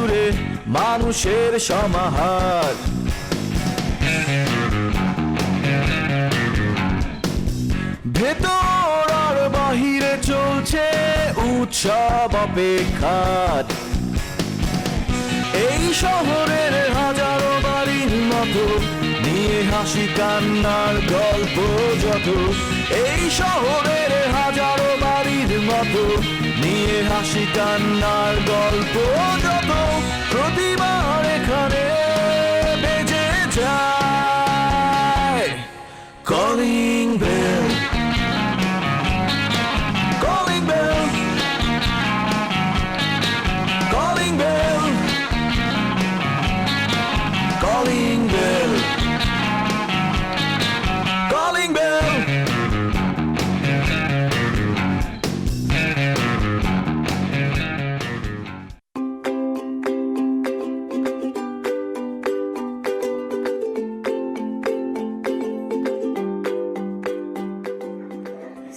জুড়ে মানুষের সমাহার। ভেতর আর বাহিরে চলছে উৎসব অপেক্ষার। এই শহরের হাজারো বাড়ির মতো নিয়ে হাসি কান্নার গল্প যত। এই শহরের হাজারো বাড়ির মতো নিয়ে হাসি কান্নার গল্প যত। প্রতিবার এখানে বেজে যায় calling bell, calling bell, calling bell, calling bell, calling bell.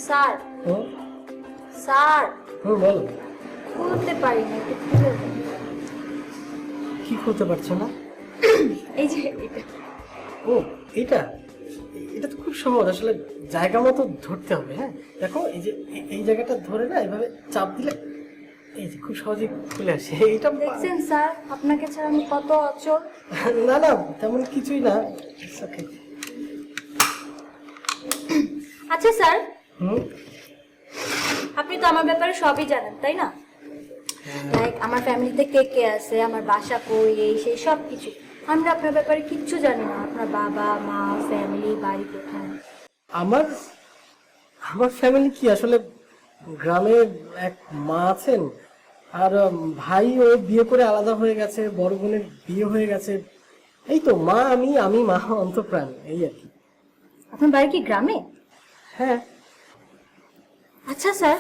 Sir, sir, বলো। খুলতে পারি না, একটু খুলে দেন। কি করতে পারছো না? এই যে এটা। ও এটা এটা তো খুব সহজ, আসলে জায়গা মতো ধরতে হবে। হ্যাঁ দেখো, এই যে এই জায়গাটা ধরে না এভাবে চাপ দিলে এই যে খুব সহজে খুলে আসে। এটা দেখছেন স্যার, আপনাকে ছাড়া আমি কত অচল। না না, তেমন কিছুই না। ওকে। আচ্ছা স্যার, হুম, আপনি তো আমার ব্যাপারে সবই জানেন তাই না? লাইক আমার ফ্যামিলিতে কে কে আছে, আমার বাসা কই, এই সেই সব কিছু। আমরা আপনার ব্যাপারে কিচ্ছু জানি না। আপনার বাবা মা, ফ্যামিলি, বাড়ি কোথায়। আমার আমার ফ্যামিলি কি, আসলে গ্রামে এক মা আছেন, আর ভাই ও বিয়ে করে আলাদা হয়ে গেছে, বড় বোনের বিয়ে হয়ে গেছে। এই তো মা, আমি মা অন্তপ্রাণ, এই আর কি। আপনার বাড়ি কি গ্রামে? হ্যাঁ। আচ্ছা স্যার,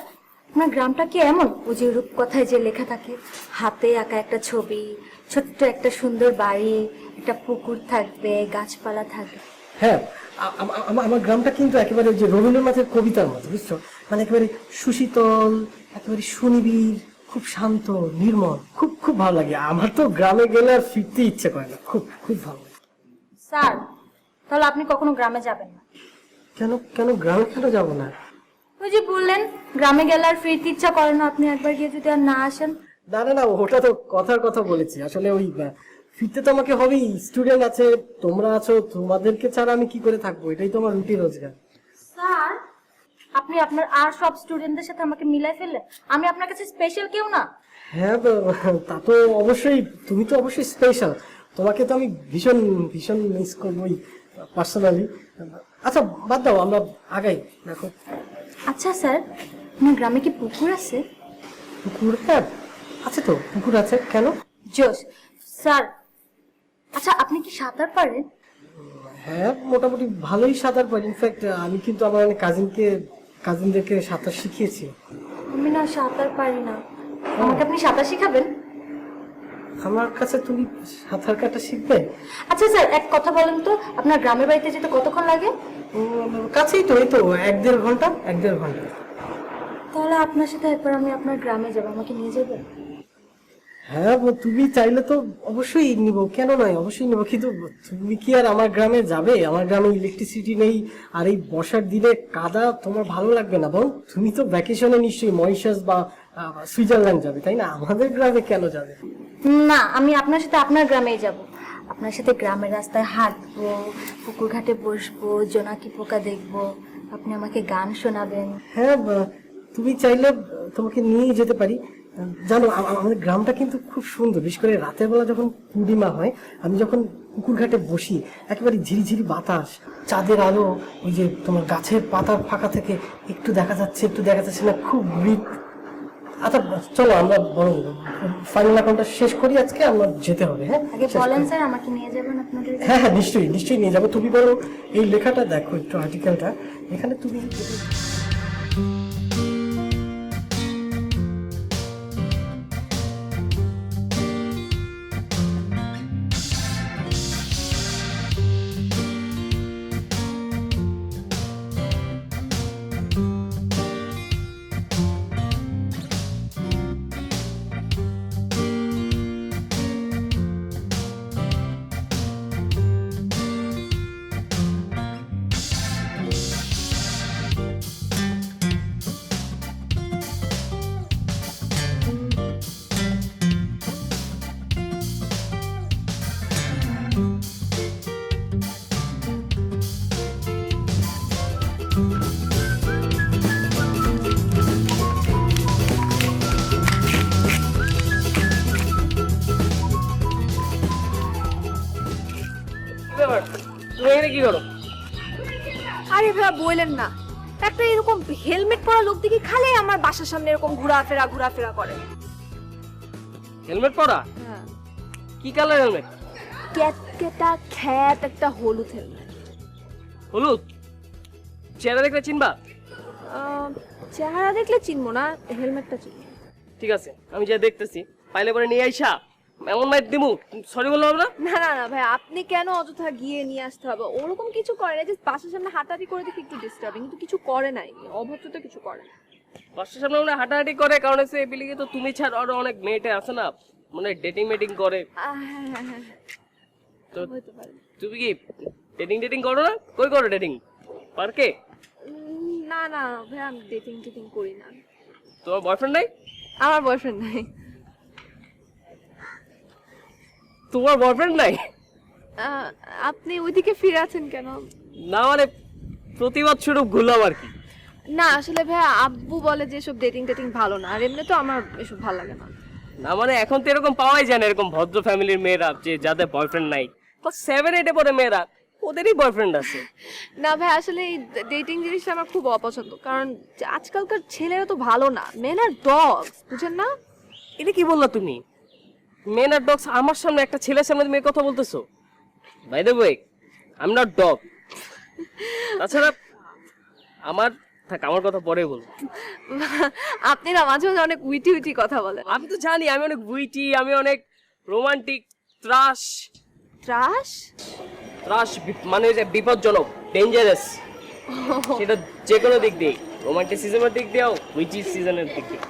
আপনার গ্রামটা কি এমন, ও যে রূপকথায় যে লেখা থাকে, হাতে আঁকা একটা ছবি, ছোট্ট একটা সুন্দর বাড়ি, একটা পুকুর থাকবে, গাছপালা থাকবে? হ্যাঁ, আমার গ্রামটা কিন্তু একেবারে ওই যে রবীন্দ্রনাথের কবিতার মতো, বুঝছো? মানে একেবারে সুশীতল, একেবারে সুনিবিড়, খুব শান্ত, নির্মল। খুব খুব ভালো লাগে আমার তো। গ্রামে গেলে আর ফিরতে ইচ্ছে করে না। খুব খুব ভালো লাগে। স্যার, তাহলে আপনি কখনো গ্রামে যাবেন না? কেন কেন গ্রামে কেন যাবো না? ওই যে বললেন গ্রামে গেলে আর ফিরতে ইচ্ছা করে না, আপনি একবার গিয়ে যদি আর না আসেন। না না না, ওটা তো কথার কথা বলেছি। আসলে ওই ফিরতে তো আমাকে হবেই। স্টুডেন্ট আছে, তোমরা আছো, তোমাদেরকে ছাড়া আমি কি করে থাকবো? এটাই তো আমার রুটি রোজগার। স্যার, আপনি আপনার আর সব স্টুডেন্টদের সাথে আমাকে মিলাই ফেললেন। আমি আপনার কাছে স্পেশাল কেউ না? হ্যাঁ, তা তো অবশ্যই। তুমি তো অবশ্যই স্পেশাল। তোমাকে তো আমি ভীষণ ভীষণ মিস করবো পার্সোনালি। আচ্ছা বাদ দাও, আমরা আগাই। দেখো। আচ্ছা স্যার, আপনার গ্রামে কি পুকুর আছে? পুকুর? হ্যাঁ আছে তো, পুকুর আছে। কেন? জোস। স্যার, আচ্ছা আপনি কি সাঁতার পারেন? হ্যাঁ, মোটামুটি ভালোই সাঁতার পারি। ইনফ্যাক্ট আমি কিন্তু আমার অনেক কাজিনদেরকে সাঁতার শিখিয়েছি। আমি না সাঁতার পারি না, আমাকে আপনি সাঁতার শিখাবেন? আমার কাছে তুমি সাঁতার কাটা শিখবে? আচ্ছা স্যার, এক কথা বলেন তো, আপনার গ্রামের বাড়িতে যেতে কতক্ষণ লাগে? কাছেই তো, এই তো 1-1.5 ঘন্টা। 1-1.5 ঘন্টা। তাহলে আপনার সাথে একবার আমি আপনার গ্রামে যাবো, আমাকে নিয়ে যাবেন? হ্যাঁ, তুমি চাইলে তো অবশ্যই নিব, কেন নয়, অবশ্যই নিব। কিন্তু তুমি কি আর আমার গ্রামে যাবে? আমার গ্রামে ইলেকট্রিসিটি নেই, আর এই বর্ষার দিনে কাদা তোমার ভালো লাগবে না। বল, তুমি তো ভ্যাকেশনে নিশ্চয়ই মরিশাস বা সুইজারল্যান্ড যাবে, তাই না? আমাদের গ্রামে কেন যাবে? না, আমি আপনার সাথে আপনার গ্রামেই যাব। আপনার সাথে গ্রামের রাস্তায় হাঁটবো, পুকুর ঘাটে বসবো, জোনাকি পোকা দেখবো, আপনি আমাকে গান শোনাবেন। হ্যাঁ, তুমি চাইলে তোমাকে নিয়ে যেতে পারি। জানো, আমাদের গ্রামটা কিন্তু খুব সুন্দর। বিশেষ করে রাতের বেলা যখন পূর্ণিমা হয়, আমি যখন পুকুর ঘাটে বসি, একেবারে ঝিরিঝিরি বাতাস, চাঁদের আলো, ওই যে তোমার গাছের পাতার ফাঁকা থেকে একটু দেখা যাচ্ছে একটু দেখা যাচ্ছে না, খুব মৃত। আচ্ছা চলো, আমরা বরং ফাইনাল অ্যাকাউন্টটা শেষ করি আজকে। আমরা যেতে হবে। হ্যাঁ, আগে বলেন স্যার, আমাকে নিয়ে যাবেন আপনাদের? হ্যাঁ হ্যাঁ, নিশ্চয়ই নিশ্চয়ই নিয়ে যাবো। তুমি বলো, এই লেখাটা দেখো একটু, আর্টিকেলটা। এখানে তুমি এখানে কি করো? আরে ভাইয়া বললেন না, একটা এরকম হেলমেট পরা লোক দেখি খালি আমার বাসার সামনে এরকম ঘোরাফেরা করে। হেলমেট পরা? হ্যাঁ, কি কালার হেলমেট? ক্যাটকেটা খ্যাত একটা হলুদ হেলমেট। হলুদ? চেহারা দেখলে চিনবা? চেহারা দেখলে চিনবো না, হেলমেটটা চিনবো। ঠিক আছে, আমি যা দেখতেছি পাইলে পরে নিয়ে আইসা এমন মাইট দিমু, সরি বললাম না। না না না ভাই, আপনি কেন অযথা গিয়ে নিয়ে আসতে হবে? ওরকম কিছু করে না, যে বাসার সামনে হাঁটাহাঁটি করে দেখি একটু ডিস্টার্বিং, কিন্তু কিছু করে নাই, অভদ্রতা কিছু করে না। বাসার সামনে মানে হাঁটাহাঁটি করে, কারণ হচ্ছে এই বিল্ডিংয়ে তো তুমি ছাড়া আরো অনেক মেয়েটে আছে না, মানে ডেটিং মেটিং করে। হ্যাঁ হ্যাঁ হ্যাঁ, তো হতে পারে। তুমি কি ডেটিং করো না? কই করো ডেটিং? পার্কে? না না ভাই, আমি ডেটিং করি না। তোমার বয়ফ্রেন্ড নাই? আমার বয়ফ্রেন্ড নাই। তোমার বয়ফ্রেন্ড নাই? আপনি ওইদিকে ফিরে আছেন কেন? না মানে প্রতিবাদ স্বরূপ ঘুরলাম আর কি। না আসলে ভাই, আব্বু বলে যে এসব ডেটিং ভালো না, আর এমনি তো আমার এসব ভালো লাগে না। না মানে এখন তো এরকম পাওয়াই যায় না, এরকম ভদ্র ফ্যামিলির মেয়েরা যে যাদের বয়ফ্রেন্ড নাই, ক্লাস 7-8 পড়ে মেয়েরা, ওদেরই বয়ফ্রেন্ড আছে। না ভাই, আসলে এই ডেটিং জিনিসটা আমার খুব অপছন্দ, কারণ আজকালকার ছেলেরা তো ভালো না, মেন আর ডগস, বুঝেন না? এটা কি বললা তুমি? Men are dogs? আমার সামনে একটা ছেলের সামনে তুমি এই কথা বলতেছো? By the way, I am not dog. তাছাড়া আমার আমার কথা পরে বলবো। আপনি না মাঝে মাঝে অনেক উইটি কথা বলেন। আমি তো জানি আমি অনেক বুইটি, আমি অনেক রোমান্টিক, ত্রাস মানে যে বিপজ্জনক, ডেঞ্জারাস, সেটা যে কোনো দিক দিয়ে, রোমান্টিসিজমের দিক দিয়েও, উইচি সিজনের দিক দিয়ে।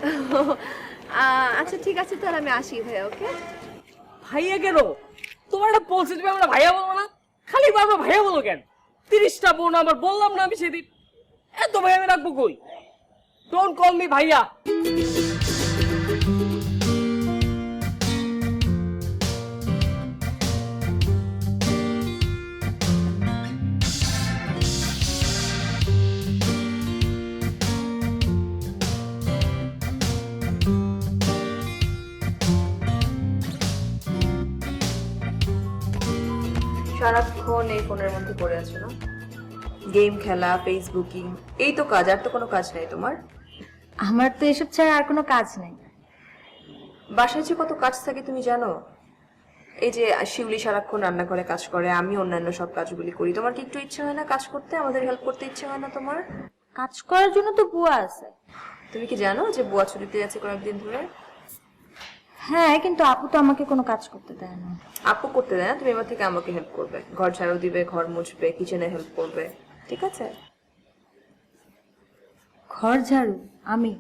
আচ্ছা ঠিক আছে, তাহলে আমি আসি ভাইয়া। ওকে ভাইয়া কেন? তোমার একটা বলছি তুমি আমরা ভাইয়া বলবো না, খালি বারবার ভাইয়া বলো কেন? 30টা বোন আমার, বললাম না আমি সেদিন, এত ভাই আমি রাখবো কই? ডোন্ট কল মি ভাইয়া। সারাক্ষণ এই ফোনের মধ্যে পড়ে আছো না? গেম খেলা, ফেসবুকিং, এই তো কাজ, আর তো কোনো কাজ নেই তোমার? আমার তো এসব ছাড়া আর কোনো কাজ নেই। বাসায় যে কত কাজ থাকে তুমি জানো? এই যে শিউলি সারাক্ষণ রান্নাঘরে কাজ করে, আমি অন্যান্য সব কাজগুলি করি, তোমার কি একটু ইচ্ছে হয় না কাজ করতে? আমাদের হেল্প করতে ইচ্ছে হয় না তোমার? কাজ করার জন্য তো বুয়া আছে। তুমি কি জানো যে বুয়া ছুটিতে আছে কয়েকদিন ধরে? হ্যাঁ, কিন্তু আপু তো আমাকে কোনো কাজ করতে দেয় না। আপু করতে দেয় না, তুমি এবার থেকে আমাকে হেল্প করবে, ঘর ঝাড়ু দিবে, ঘর মুছবে, কিচেনে হেল্প করবে, ঠিক আছে? ঘর ঝাড়ু? আমি?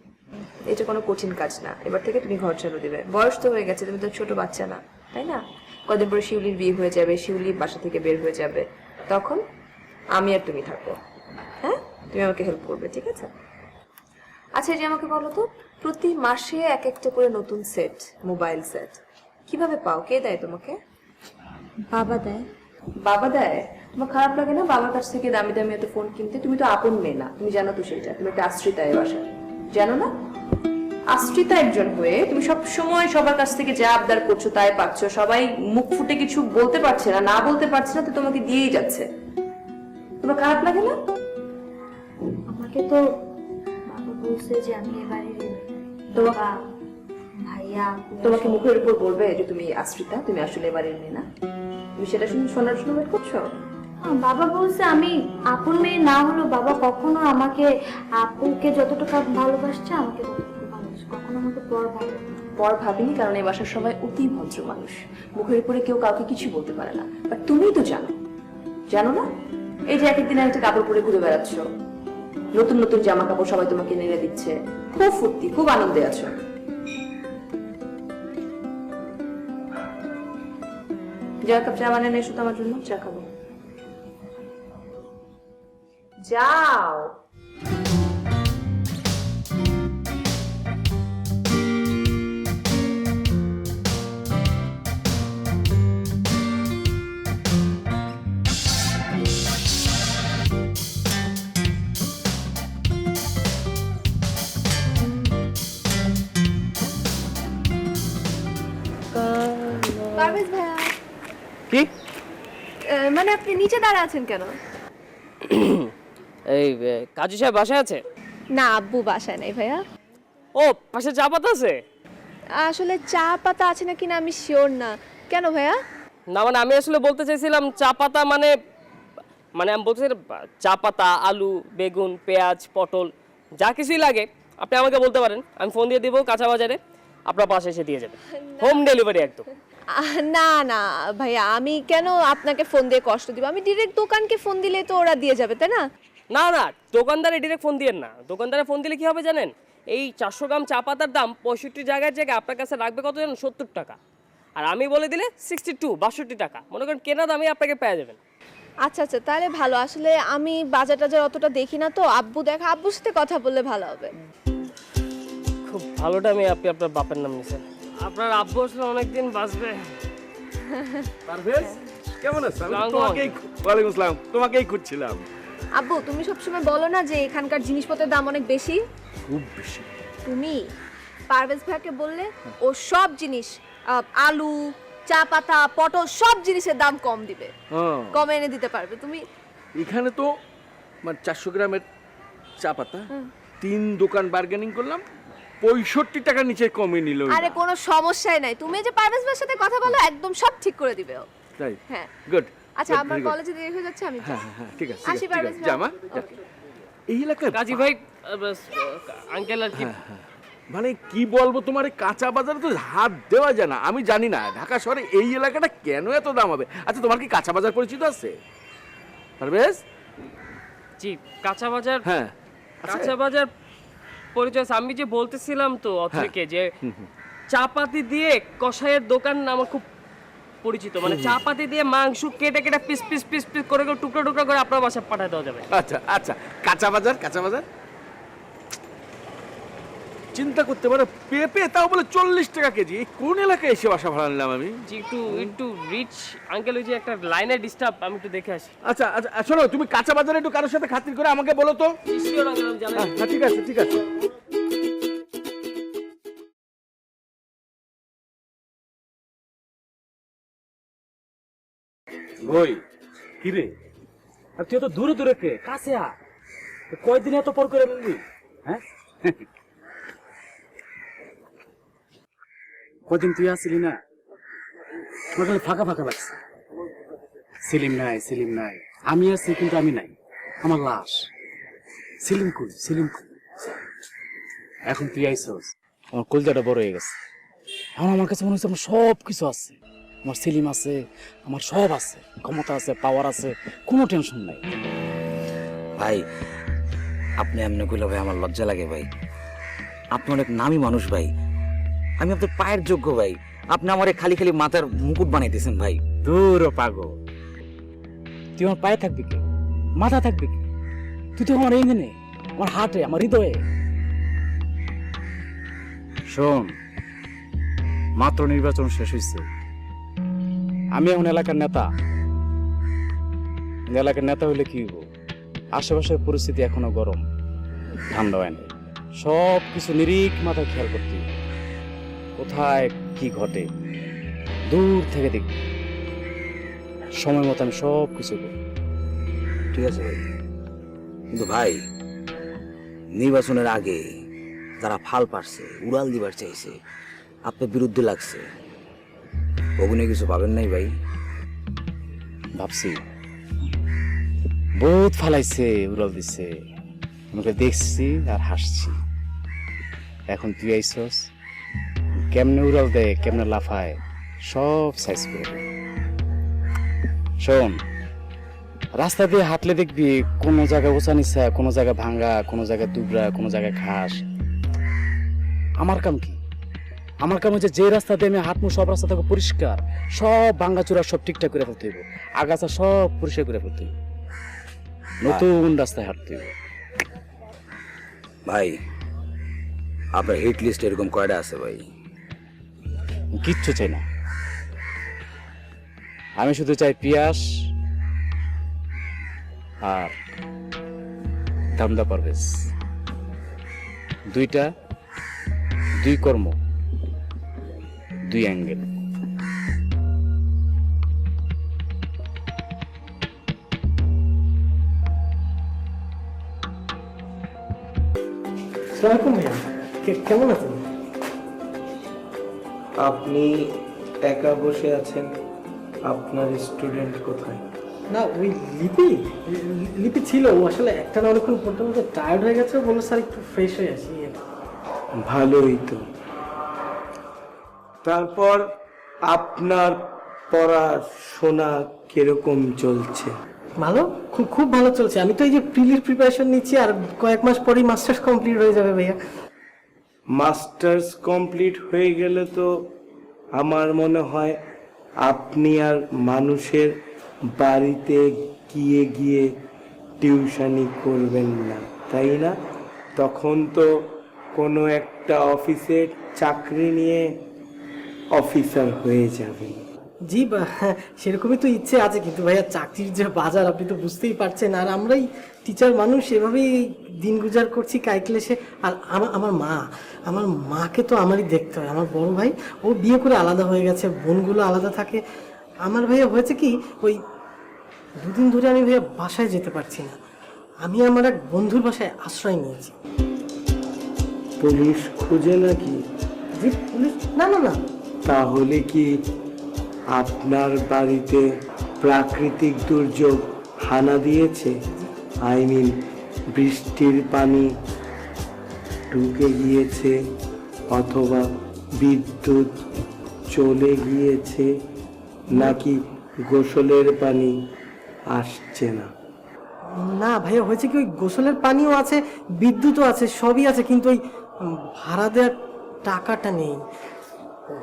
এটা কোনো কঠিন কাজ না, এবার থেকে তুমি ঘর ঝাড়ু দিবে। বয়স তো হয়ে গেছে, তুমি তো ছোট বাচ্চা না, তাই না? কদিন পরে শিউলির বিয়ে হয়ে যাবে, শিউলি বাসা থেকে বের হয়ে যাবে, তখন আমি আর তুমি থাকবো। হ্যাঁ, তুমি আমাকে হেল্প করবে, ঠিক আছে? আচ্ছা, যে আমাকে বলো তো, প্রতি মাসে এক একটা করে নতুন সেট, মোবাইল সেট কিভাবে পাও? কে দেয় তোমাকে? বাবা দেয়। বাবা দেয়? তোমার খারাপ লাগে না বাবার কাছ থেকে দামি দামি এত ফোন কিনতে? তুমি তো আপন মেয়ে না, তুমি জানো তো সেটা, তুমি একটা আশ্রিতা এই বাসার, জানো না? আশ্রিতা একজন হয়ে তুমি সব সময় সবার কাছ থেকে যা আবদার করছো তাই পাচ্ছ, সবাই মুখ ফুটে কিছু বলতে পারছে না, না বলতে পারছে না, তো তোমাকে দিয়েই যাচ্ছে। তোমার খারাপ লাগে না? আমাকে তো বাবা বলছে যে আমি এবারে ভাইয়া তোমাকে মুখের উপর বলবে যে তুমি আশ্রিতা, তুমি আসলে এবারের মেয়ে না? তুমি সেটা শোনার জন্য ওয়েট করছো? বাবা বলছে আমি আপন মেয়ে না হলেও বাবা কখনো আমাকে, আপুকে যতটুকু ভালোবাসছে আমাকে ততটুকু ভালোবাসে, কখনো আমাকে পর ভাবিনি, কারণ এই বাসার সবাই অতি ভদ্র মানুষ, মুখের উপরে কেউ কাউকে কিছু বলতে পারে না। বাট তুমিই তো জানো না? এই যে এক একদিন একটা কাপড় পরে ঘুরে বেড়াচ্ছ, নতুন নতুন জামা কাপড় সবাই তোমাকে নেড়ে দিচ্ছে, খুব ফুর্তি, খুব আনন্দে আছো। যা কাপ চা বানিয়ে এসো তো আমার জন্য, চা খাবো। যাও। পারভেজ ভাইয়া, কি মানে মানে আপনি নিচে দাঁড়া আছেন কেন? এই কাজী সাহেব বাসায় আছে? না, আব্বু বাসায় নাই ভাইয়া। ও পাশে চা পাতা আছে? আসলে চা পাতা আছে নাকি না আমি শিওর না। কেন ভাইয়া? না মানে আমি আসলে বলতে চাইছিলাম চা পাতা মানে মানে আমি বলতে চা পাতা, আলু, বেগুন, পেঁয়াজ, পটল যা কিছুই লাগে আপনি আমাকে বলতে পারেন, আমি ফোন দিয়ে দিব কাঁচা বাজারে, আপনার পাশে এসে দিয়ে যাবে, হোম ডেলিভারি একদম। না না ভাইয়া, আমি কেন আপনাকে ফোন দিয়ে কষ্ট দিব? আমি ডিরেক্ট দোকানকে ফোন দিলে তো ওরা দিয়ে যাবে, তাই না? না না, দোকানদারে ডিরেক্ট ফোন দিয়েন না। দোকানদারে ফোন দিলে কি হবে জানেন? এই 400 গ্রাম চা পাতার দাম 65 জায়গায় আপনার কাছে রাখবে কত জানেন? 70 টাকা। আর আমি বলে দিলে 62 টাকা। মনে করেন কেনা দামে আপনাকে পেয়ে যাবেন। আচ্ছা আচ্ছা, তাহলে ভালো। আসলে আমি বাজার টাজার অতটা দেখি না তো, আব্বুর সাথে কথা বললে ভালো হবে। খুব ভালোটা আমি আপনি আপনার বাপের নাম নিছেন। আপনার আব্বু আসলে অনেকদিন বাঁচবে। পারভেজ কেমন আছো? সালাম ওয়ালাইকুম আসসালাম, তোমাকেই খুঁজছিলাম। আব্বু, তুমি সবসময় বলো না যে এখানকার জিনিসপত্রের দাম অনেক বেশি। খুব বেশি। তুমি পারভেজ ভাইকে বললে ও সব জিনিস, আলু, চা পাতা, পটল সব জিনিসের দাম কম দিবে, কমে এনে দিতে পারবে। তুমি এখানে তো মানে 400 গ্রামের চা পাতা 3 দোকান বার্গেনিং করলাম, 65 টাকার নিচে কমে নিল। আরে কোনো সমস্যাই নাই, তুমি যে পারভেজ ভাইয়ের সাথে কথা বলো একদম সব ঠিক করে দিবে ও। তাই? হ্যাঁ গুড। আচ্ছা, আমার কলেজে দেরি হয়ে যাচ্ছে, আমি হ্যাঁ হ্যাঁ ঠিক আছে, আসি পারভেজ ভাই। জামা এই এলাকার কাজী ভাই আঙ্কেল আর কি মানে কি বলবো তোমার, এই কাঁচা বাজারে তো হাত দেওয়া যায় না। আমি জানি না ঢাকা শহরে এই এলাকাটা কেন এত দাম হবে। আচ্ছা তোমার কি কাঁচা বাজার পরিচিত আছে পারভেজ? জি, কাঁচা বাজার। হ্যাঁ কাঁচা বাজার পরিচয় আছে। আমি যে বলতেছিলাম তো অথরিকে যে চাপাতি দিয়ে কষাইয়ের দোকান আমার খুব পরিচিত। মানে চাপাতি দিয়ে মাংস কেটে কেটে পিস পিস পিস পিস করে করে টুকরো টুকরো করে আপনার বাসায় পাঠিয়ে দেওয়া যাবে। আচ্ছা আচ্ছা, কাঁচা বাজার চিন্তা করতে পারো, পেঁপে তাও বলে 40 টাকা কেজি। এই কোন এলাকায় এসে বাসা ভাড়া নিলাম আমি? জি একটু রিচ আঙ্কেল, ওই যে একটা লাইনে ডিস্টার্ব, আমি একটু দেখে আসি। আচ্ছা আচ্ছা শোনো, তুমি কাঁচা বাজারে একটু কারোর সাথে খাতির করে আমাকে বলো তো। শিওর আঙ্কেল, আমি জানি। হ্যাঁ ঠিক আছে ঠিক আছে। ওই কি রে, আর তুই তো দূরে দূরে কে, কাছে আ। কয়দিন এত পর করে বলবি? হ্যাঁ কদিন তুই আসলি না, আমার খালি ফাঁকা ফাঁকা লাগছে। সেলিম নাই, আমি আছি কিন্তু আমি নাই, আমার লাশ। সেলিম কই? এখন তুই আইসস, আমার কলজাটা বড় হয়ে গেছে। এখন আমার কাছে মনে হচ্ছে আমার সব কিছু আছে, আমার সেলিম আছে, আমার সব আছে, ক্ষমতা আছে, পাওয়ার আছে, কোনো টেনশন নাই। ভাই আপনি এমনি কইলে ভাই আমার লজ্জা লাগে ভাই। আপনি অনেক নামী মানুষ ভাই, আমি আপনার পায়ের যোগ্য ভাই। আপনি আমারে খালি খালি মাথার মুকুট বানাইতেছেন ভাই। দূর পাগল, তুই আমার পায়ে থাকবি কি, মাথা থাকবি কি? তুই তো আমার ইঞ্জিনে, আমার হার্টে, আমার হৃদয়ে। শোন, মাত্র নির্বাচন শেষ হয়েছে, আমি এখন এলাকার নেতা। এলাকার নেতা হইলে কি হইব? আশেপাশের পরিস্থিতি এখনো গরম, ঠান্ডা হয় না। সব কিছু নিরিখ মাথায় খেয়াল করতে হবে। কোথায় কি ঘটে দূর থেকে দেখবি, সময় মতো আমি সব কিছু করব। ঠিক আছে ভাই, কিন্তু ভাই নির্বাচনের আগে যারা ফাল পারছে, উড়াল দিবার চাইছে, আপনার বিরুদ্ধে লাগছে, ওগুলো কিছু পাবেন নাই ভাই? ভাবছি বহুত ফালাইছে, উড়াল দিছে, আমাকে দেখছি আর হাসছি। এখন তুই আইসস, কেমনে উড়াল দেয়, কেমনে লাফায়, সব সাইজ করে। শোন, রাস্তা দিয়ে হাঁটলে দেখবি কোনো জায়গায় উঁচা নিচা, কোনো জায়গায় ভাঙ্গা, কোনো জায়গায় দুবরা, কোনো জায়গায় ঘাস। আমার কাম কি? আমার কাম হচ্ছে যে রাস্তা দিয়ে আমি হাঁটবো সব রাস্তা থাকবে পরিষ্কার, সব ভাঙ্গা চূড়া সব ঠিকঠাক করে ফেলতে হইব, আগাছা সব পরিষ্কার করে ফেলতে হইব, নতুন রাস্তায় হাঁটতে হইব। ভাই আপনার হিট লিস্ট এরকম কয়টা আছে ভাই? কিচ্ছু চাই না, আমি শুধু চাই পিয়াস আর দামদা পারভেজ। দুইটা, দুই কর্ম, দুই অ্যাঙ্গেল। আসসালামু আলাইকুম ভাইয়া, কেমন আছেন? আপনি একা বসে আছেন, আপনার স্টুডেন্ট কোথায়? না ওই লিপি লিপি ছিল, ও আসলে একটা না অনেকক্ষণ পড়তে পড়তে টায়ার্ড হয়ে গেছে, বললো স্যার একটু ফ্রেশ হয়ে আসি। ভালোই তো। তারপর আপনার পড়াশোনা কিরকম চলছে? ভালো, খুব খুব ভালো চলছে। আমি তো এই যে প্রিলির প্রিপারেশন নিচ্ছি, আর কয়েক মাস পরেই মাস্টার্স কমপ্লিট হয়ে যাবে ভাইয়া। মাস্টার্স কমপ্লিট হয়ে গেলে তো আমার মনে হয় আপনি আর মানুষের বাড়িতে গিয়ে গিয়ে টিউশনি করবেন না, তাই না? তখন তো কোনো একটা অফিসের চাকরি নিয়ে অফিসার হয়ে যাবেন। জি সেরকমই তো ইচ্ছে আছে, কিন্তু ভাইয়া চাকরির যে বাজার আপনি তো বুঝতেই পারছেন, আর আমরাই টিচার মানুষ এভাবেই দিন গুজার করছি কাইক্লেশে। আর আমার মাকে তো আমারই দেখতে হয়। আমার বড় ভাই ও বিয়ে করে আলাদা হয়ে গেছে, বোনগুলো আলাদা থাকে। আমার ভাইয়া হয়েছে কি, ওই দুদিন ধরে আমি ভাইয়া বাসায় যেতে পারছি না। আমি আমার এক বন্ধুর বাসায় আশ্রয় নিয়েছি। পুলিশ খুঁজে নাকি? জি পুলিশ? না না না। তাহলে কি আপনার বাড়িতে প্রাকৃতিক দুর্যোগ হানা দিয়েছে? আই মিন বৃষ্টির পানি ঢুকে গিয়েছে, অথবা বিদ্যুৎ চলে গিয়েছে, নাকি গোসলের পানি আসছে না? না ভাইয়া, হয়েছে কি, ওই গোসলের পানিও আছে, বিদ্যুৎও আছে, সবই আছে, কিন্তু ওই ভাড়া দেওয়ার টাকাটা নেই।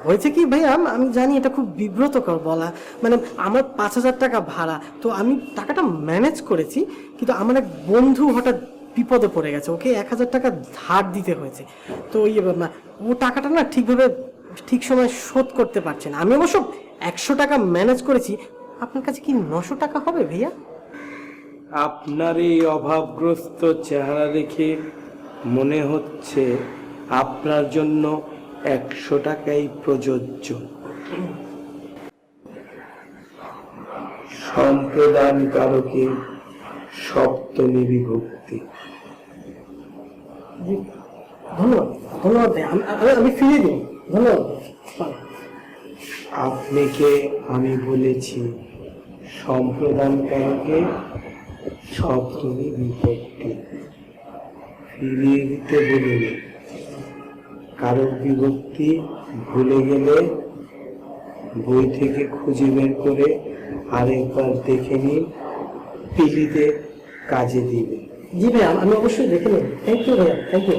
হয়েছে কি ভাইয়া, আমি জানি এটা খুব বিব্রতকর বলা, মানে আমার 5,000 টাকা ভাড়া, তো আমি টাকাটা ম্যানেজ করেছি, কিন্তু আমার এক বন্ধু হঠাৎ বিপদে পড়ে গেছে, ওকে 1,000 টাকা ধার দিতে হয়েছে। তো ও টাকাটা না ঠিকভাবে ঠিক সময় শোধ করতে পারছে না। আমি অবশ্য 100 টাকা ম্যানেজ করেছি। আপনার কাছে কি 900 টাকা হবে ভাইয়া? আপনার এই অভাবগ্রস্ত চেহারা দেখে মনে হচ্ছে আপনার জন্য 100 টাকাই প্রযোজ্য। সম্প্রদান কারকে সপ্তমী বিভক্তি। ধন্যবাদ ধন্যবাদ ভাইয়া, আমি ফিরিয়ে দিই। ধন্যবাদ। আপনাকে আমি বলেছি সম্প্রদান কারকে সপ্তমী বিভক্তি, ফিরিয়ে দিতে বলুন। কারক বিভক্তি ভুলে গেলে বই থেকে খুঁজে বের করে আরেকবার দেখে নিন, পিলিতে কাজে দিবে। জি ভাইয়া, আমি অবশ্যই দেখে নেব। থ্যাংক ইউ ভাইয়া, থ্যাংক ইউ।